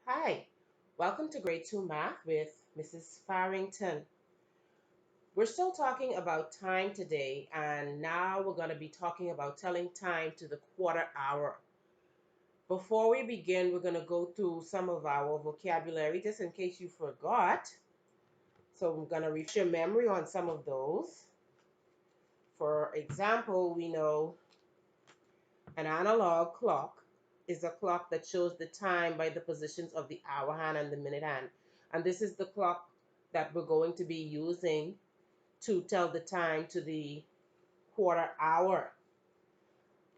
Hi, welcome to Grade 2 Math with Mrs. Farrington. We're still talking about time today, and now we're going to be talking about telling time to the quarter hour. Before we begin, we're going to go through some of our vocabulary just in case you forgot. So I'm going to refresh your memory on some of those. For example, we know an analog clock is a clock that shows the time by the positions of the hour hand and the minute hand. And this is the clock that we're going to be using to tell the time to the quarter hour.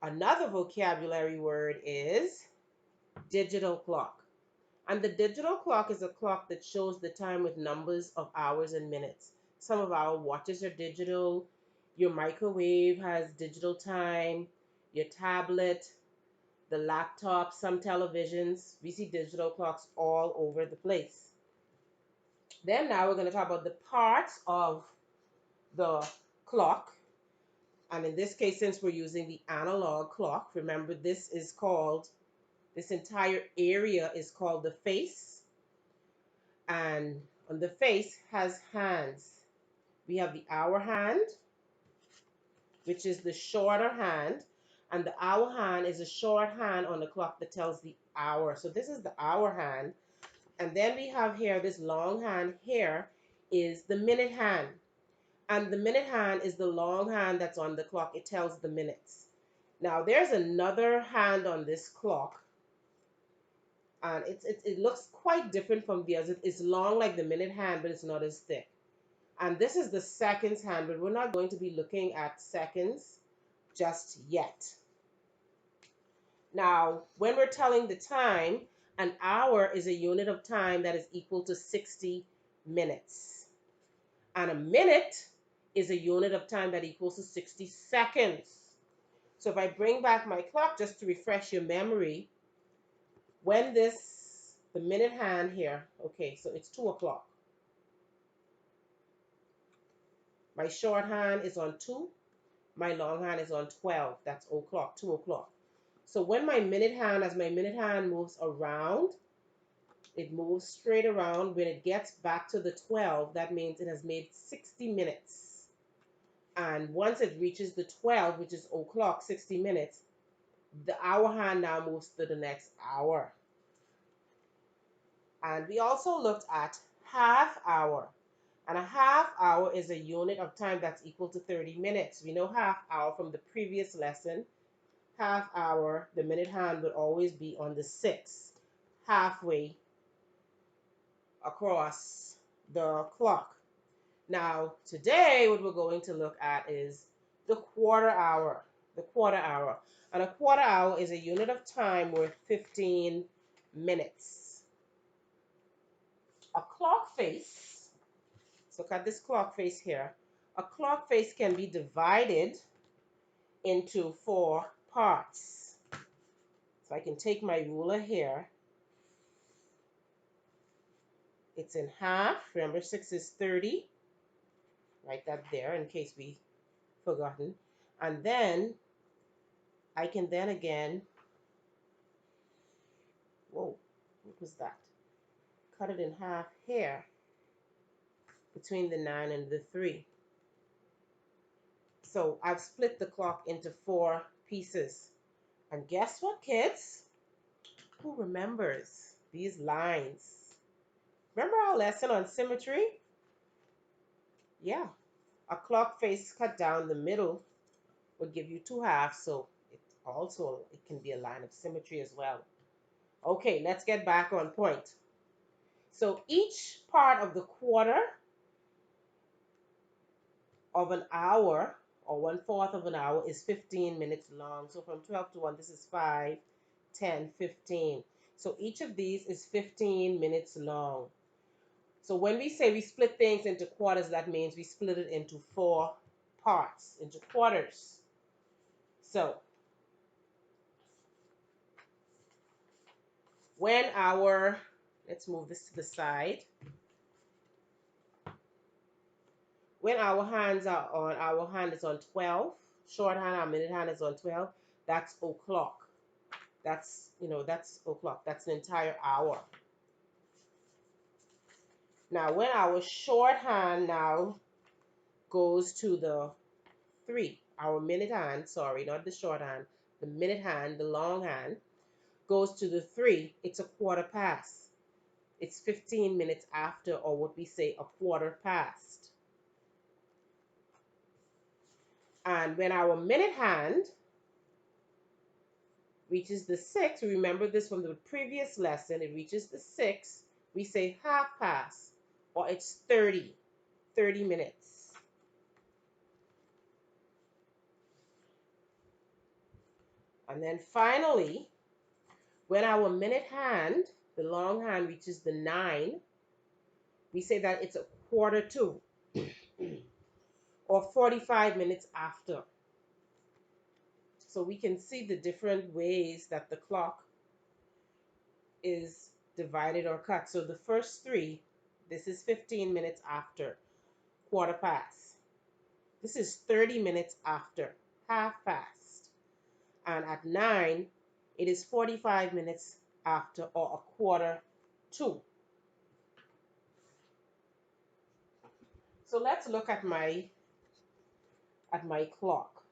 Another vocabulary word is digital clock. And the digital clock is a clock that shows the time with numbers of hours and minutes. Some of our watches are digital. Your microwave has digital time. Your tablet, the laptop, some televisions. We see digital clocks all over the place. Then now we're going to talk about the parts of the clock. And in this case, since we're using the analog clock, remember this entire area is called the face. And on the face has hands. We have the hour hand, which is the shorter hand. And the hour hand is a short hand on the clock that tells the hour. So this is the hour hand. And then we have here this long hand here is the minute hand. And the minute hand is the long hand that's on the clock. It tells the minutes. Now there's another hand on this clock, and it looks quite different from the others. It's long like the minute hand, but it's not as thick. And this is the seconds hand, but we're not going to be looking at seconds just yet. Now, when we're telling the time, an hour is a unit of time that is equal to 60 minutes. And a minute is a unit of time that equals to 60 seconds. So if I bring back my clock just to refresh your memory, when the minute hand here, okay, so it's 2 o'clock. My short hand is on 2. My long hand is on 12. That's o'clock, 2 o'clock. So when as my minute hand moves around, it moves straight around. When it gets back to the 12, that means it has made 60 minutes. And once it reaches the 12, which is o'clock, 60 minutes, the hour hand now moves to the next hour. And we also looked at half hour. And a half hour is a unit of time that's equal to 30 minutes. We know half hour from the previous lesson. Half hour, the minute hand would always be on the 6, halfway across the clock. Now, today, what we're going to look at is the quarter hour. The quarter hour. And a quarter hour is a unit of time worth 15 minutes. A clock face, so look at this clock face here. A clock face can be divided into 4 parts. So I can take my ruler here. It's in half. Remember, 6 is 30. Write that there in case we forgotten. And then I can then again, whoa, what was that? Cut it in half here between the 9 and the 3. So I've split the clock into 4 pieces. And guess what, kids? Who remembers these lines? Remember our lesson on symmetry? Yeah. A clock face cut down the middle would give you 2 halves, so it can be a line of symmetry as well. Okay, let's get back on point. So each part of the quarter of an hour, or 1/4 of an hour, is 15 minutes long. So from 12 to 1, this is 5, 10, 15. So each of these is 15 minutes long. So when we say we split things into quarters, that means we split it into 4 parts, into quarters. So let's move this to the side. When our hand is on 12, short hand, our minute hand is on 12, that's o'clock. That's o'clock. That's an entire hour. Now, when our shorthand now goes to the 3, our minute hand, sorry, not the shorthand, the minute hand, the long hand, goes to the 3, it's a quarter past. It's 15 minutes after, or what we say, a quarter past. And when our minute hand reaches the 6, remember this from the previous lesson, it reaches the 6, we say half past, or it's 30 minutes. And then finally, when our minute hand, the long hand, reaches the 9, we say that it's a quarter to, or 45 minutes after. So we can see the different ways that the clock is divided or cut. So the first 3, this is 15 minutes after, quarter past. This is 30 minutes after, half past. And at 9, it is 45 minutes after, or a quarter to. So let's look at my clock.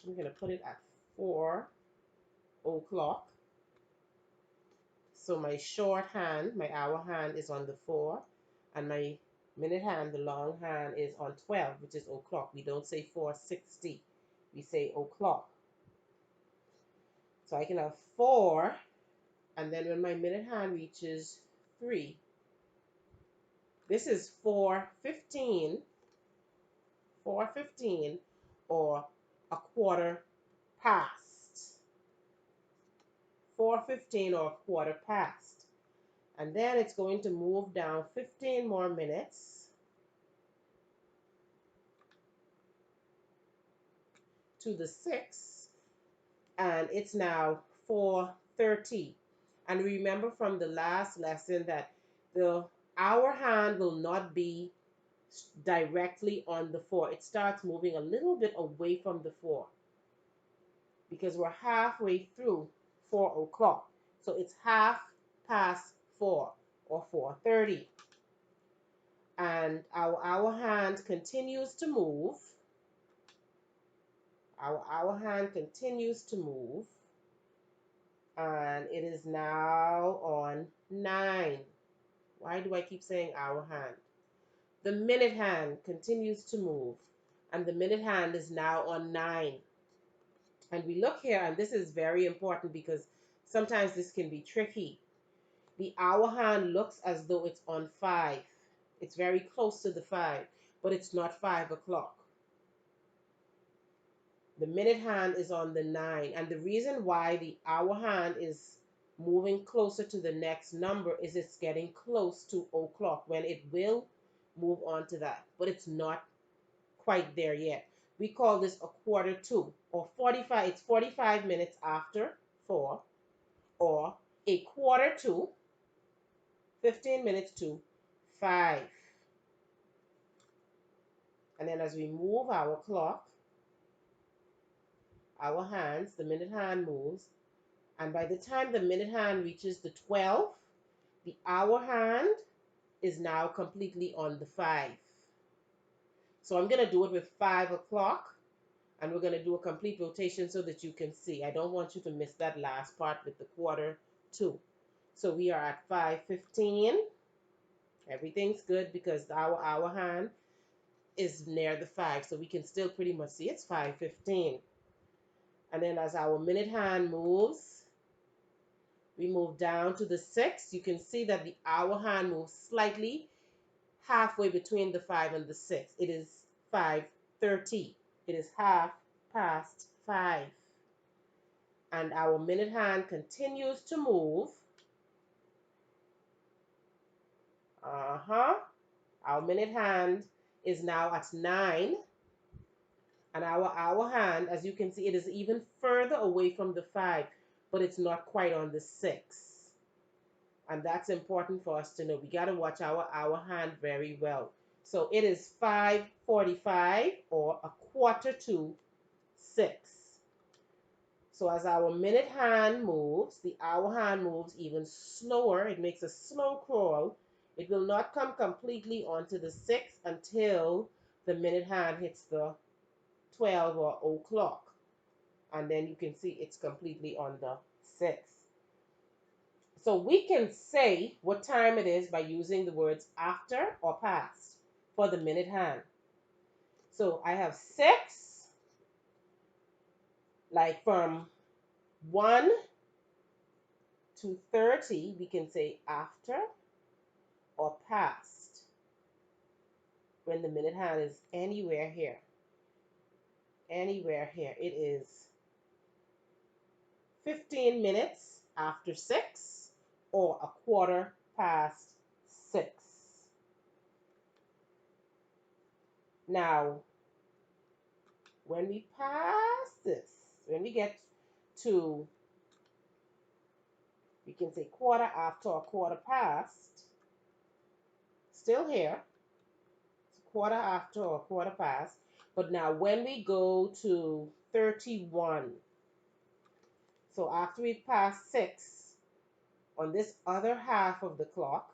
I'm going to put it at 4 o'clock. So my shorthand, my hour hand, is on the 4, and my minute hand, the long hand, is on 12, which is o'clock. We don't say 4:60. We say o'clock. So I can have 4, and then when my minute hand reaches 3, this is 4:15, or a quarter past. 4:15 or a quarter past. And then it's going to move down 15 more minutes to the 6, and it's now 4:30. And remember from the last lesson that the hour hand will not be directly on the 4. It starts moving a little bit away from the 4, because we're halfway through 4 o'clock. So it's half past 4, or 4:30. And our hour hand continues to move. Our hour hand continues to move. And it is now on 9. Why do I keep saying hour hand? The minute hand continues to move, and the minute hand is now on 9. And we look here, and this is very important because sometimes this can be tricky. The hour hand looks as though it's on 5. It's very close to the 5, but it's not 5 o'clock. The minute hand is on the 9, and the reason why the hour hand is moving closer to the next number is it's getting close to o'clock, when it will move on to that, but it's not quite there yet. We call this a quarter to, or 45. It's 45 minutes after 4, or a quarter to, 15 minutes to 5. And then as we move our clock, our hands, the minute hand moves, and by the time the minute hand reaches the 12, the hour hand is now completely on the 5. So I'm going to do it with 5 o'clock, and we're going to do a complete rotation so that you can see. I don't want you to miss that last part with the quarter to. So we are at 5:15. Everything's good because our hour hand is near the 5, so we can still pretty much see it's 5:15. And then as our minute hand moves, we move down to the 6. You can see that the hour hand moves slightly halfway between the 5 and the 6. It is 5:30. It is half past 5. And our minute hand continues to move. Our minute hand is now at 9. And our hour hand, as you can see, it is even further away from the 5, but it's not quite on the 6. And that's important for us to know. We got to watch our hour hand very well. So it is 5:45, or a quarter to 6. So as our minute hand moves, the hour hand moves even slower. It makes a slow crawl. It will not come completely onto the 6 until the minute hand hits the 12 or o'clock. And then you can see it's completely on the 6. So we can say what time it is by using the words after or past for the minute hand. So I have 6, like from 1 to 30, we can say after or past when the minute hand is anywhere here. Anywhere here. It is 15 minutes after 6 or a quarter past 6. Now, when we pass this, when we get to, we can say quarter after or quarter past, still here, it's quarter after or quarter past, but now when we go to 31, so after we pass 6, on this other half of the clock,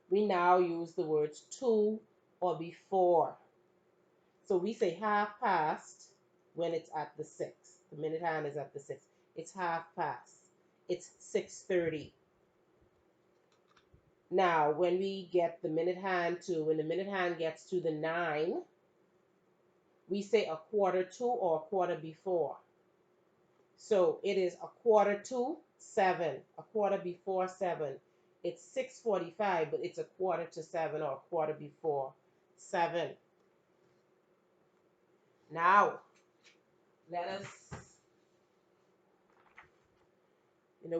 we now use the words to or before. So we say half past when it's at the 6. The minute hand is at the 6. It's half past. It's 6:30. Now, when we get the minute hand to, when the minute hand gets to the 9, we say a quarter to or a quarter before. So it is a quarter to 7, a quarter before 7. It's 6:45, but it's a quarter to 7 or a quarter before 7. Now, let us,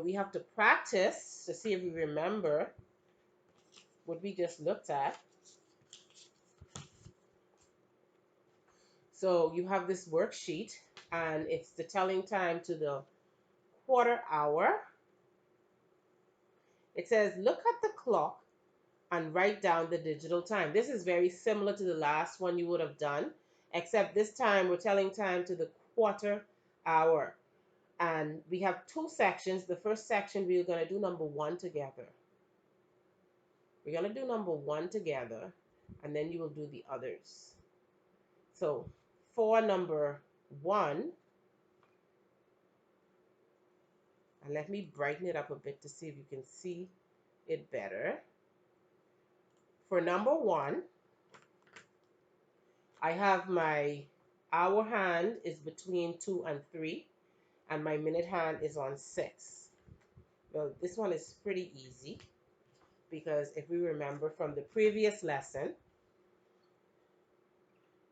we have to practice to see if we remember what we just looked at. So you have this worksheet, and it's the telling time to the quarter hour. It says, look at the clock and write down the digital time. This is very similar to the last one you would have done, except this time we're telling time to the quarter hour. And we have 2 sections. The first section, we're going to do number 1 together. We're going to do number 1 together, and then you will do the others. So for number 1, and let me brighten it up a bit to see if you can see it better. For number 1, I have my hour hand is between 2 and 3, and my minute hand is on 6. Well, this one is pretty easy because if we remember from the previous lesson,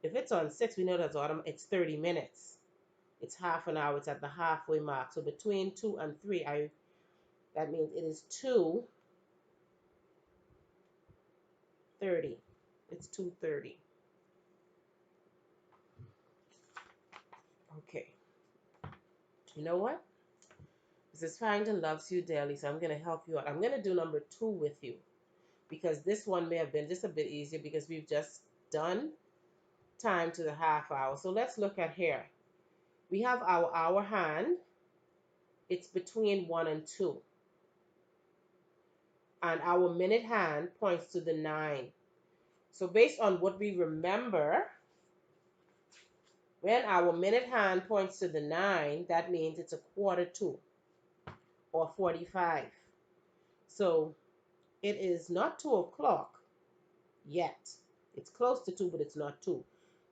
if it's on 6, we know that's it's 30 minutes. It's half an hour. It's at the halfway mark. So between 2 and 3, that means it is 2:30. It's 2:30. Okay. You know what? Mrs. Farrington loves you dearly, so I'm going to help you out. I'm going to do number 2 with you because this one may have been just a bit easier because we've just done time to the half hour. So let's look at here. We have our hour hand. It's between 1 and 2. And our minute hand points to the 9. So based on what we remember, when our minute hand points to the 9, that means it's a quarter to or 45. So it is not 2 o'clock yet. It's close to 2, but it's not 2.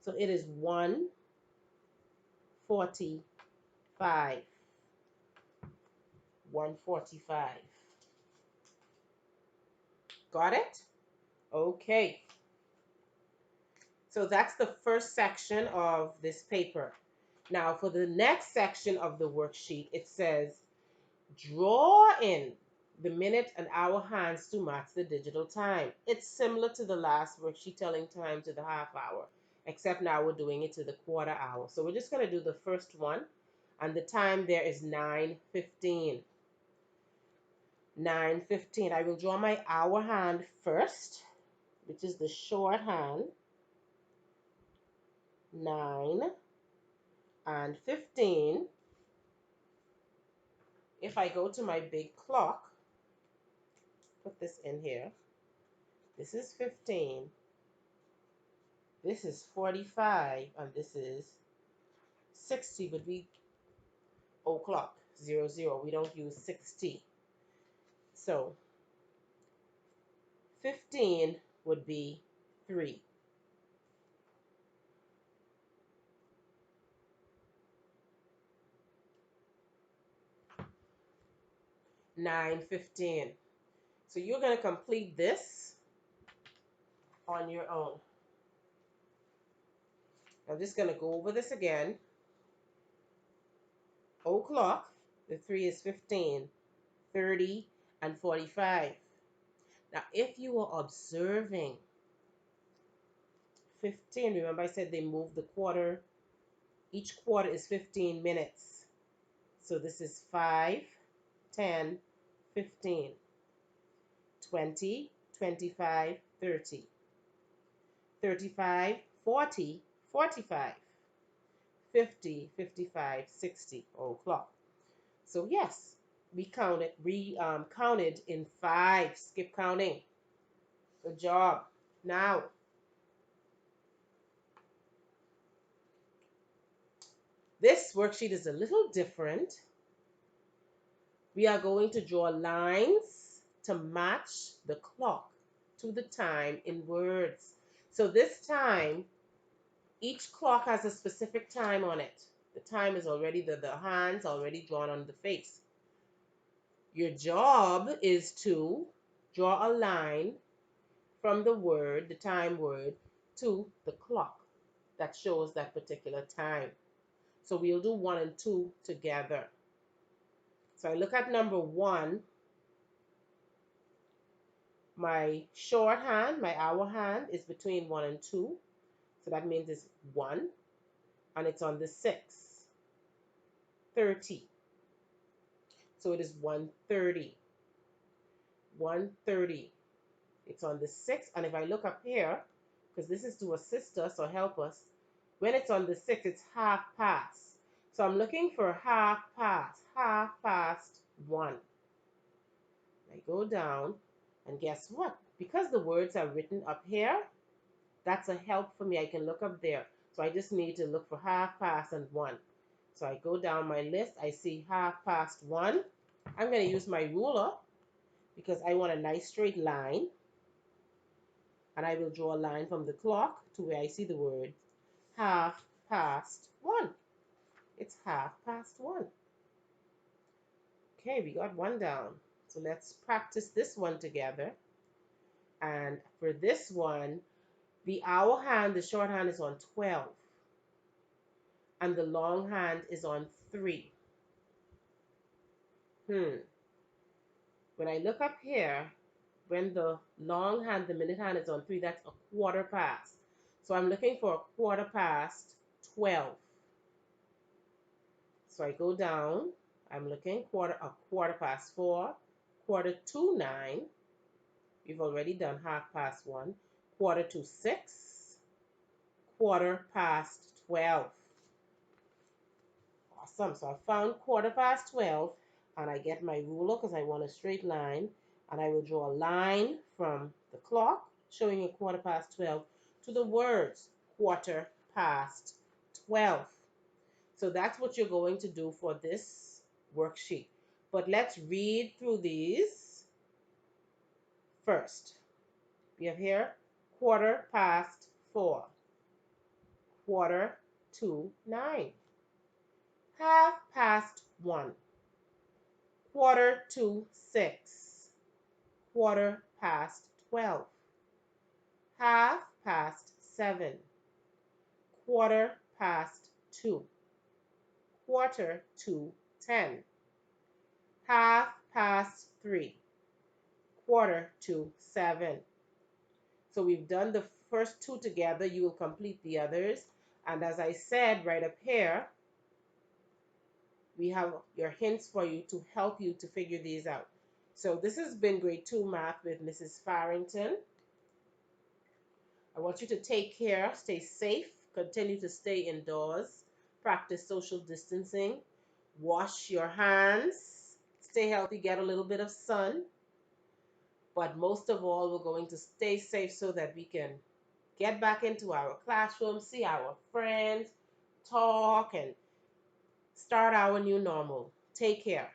So it is 1:45. 1:45. Got it? Okay. So that's the first section of this paper. Now for the next section of the worksheet, it says, draw in the minute and hour hands to match the digital time. It's similar to the last worksheet telling time to the half hour, except now we're doing it to the quarter hour. So we're just going to do the first one, and the time there is 9:15. 9:15. I will draw my hour hand first, which is the short hand. 9, And 15, if I go to my big clock, put this in here, this is 15, this is 45, and this is 60, but we o'clock, 00. We don't use 60. So 15 would be 3. 9:15. So you're going to complete this on your own. I'm just going to go over this again. O'clock, the 3 is 15, 30, and 45. Now, if you are observing 15, remember I said they moved the quarter. Each quarter is 15 minutes. So this is 5, 10, 15, 20, 25, 30, 35, 40, 45, 50, 55, 60 o'clock. So yes, we counted in 5. Skip counting. Good job. Now, this worksheet is a little different. We are going to draw lines to match the clock to the time in words. So this time, each clock has a specific time on it. The time is already, the hands already drawn on the face. Your job is to draw a line from the word, the time word, to the clock that shows that particular time. So we'll do 1 and 2 together. So I look at number 1. My shorthand, my hour hand, is between 1 and 2. So that means it's 1, and it's on the 6. 30. So it is 1:30. 1:30. It's on the 6. And if I look up here, because this is to assist us or help us, when it's on the 6, it's half past. So I'm looking for half past 1. I go down, and guess what? Because the words are written up here, that's a help for me. I can look up there. So I just need to look for half past and 1. So I go down my list. I see half past 1. I'm going to use my ruler because I want a nice straight line. And I will draw a line from the clock to where I see the word half past 1. It's half past 1. Okay, we got 1 down. So let's practice this one together. And for this one, the hour hand, the short hand is on 12. And the long hand is on 3. When I look up here, when the long hand, the minute hand is on 3, that's a quarter past. So I'm looking for a quarter past 12. So I go down, I'm looking a quarter past 4, quarter to 9. We've already done half past 1, quarter to 6, quarter past 12. Awesome. So I found quarter past 12, and I get my ruler because I want a straight line, and I will draw a line from the clock showing a quarter past 12 to the words quarter past 12. So that's what you're going to do for this worksheet. But let's read through these first. We have here quarter past 4, quarter to 9, half past 1, quarter to 6, quarter past 12, half past 7, quarter past 2, quarter to 10, half past 3, quarter to 7. So we've done the first 2 together. You will complete the others. And as I said right up here, we have your hints for you to help you to figure these out. So this has been grade 2 math with Mrs. Farrington. I want you to take care, stay safe, continue to stay indoors, practice social distancing, wash your hands, stay healthy, get a little bit of sun. But most of all, we're going to stay safe so that we can get back into our classroom, see our friends, talk, and start our new normal. Take care.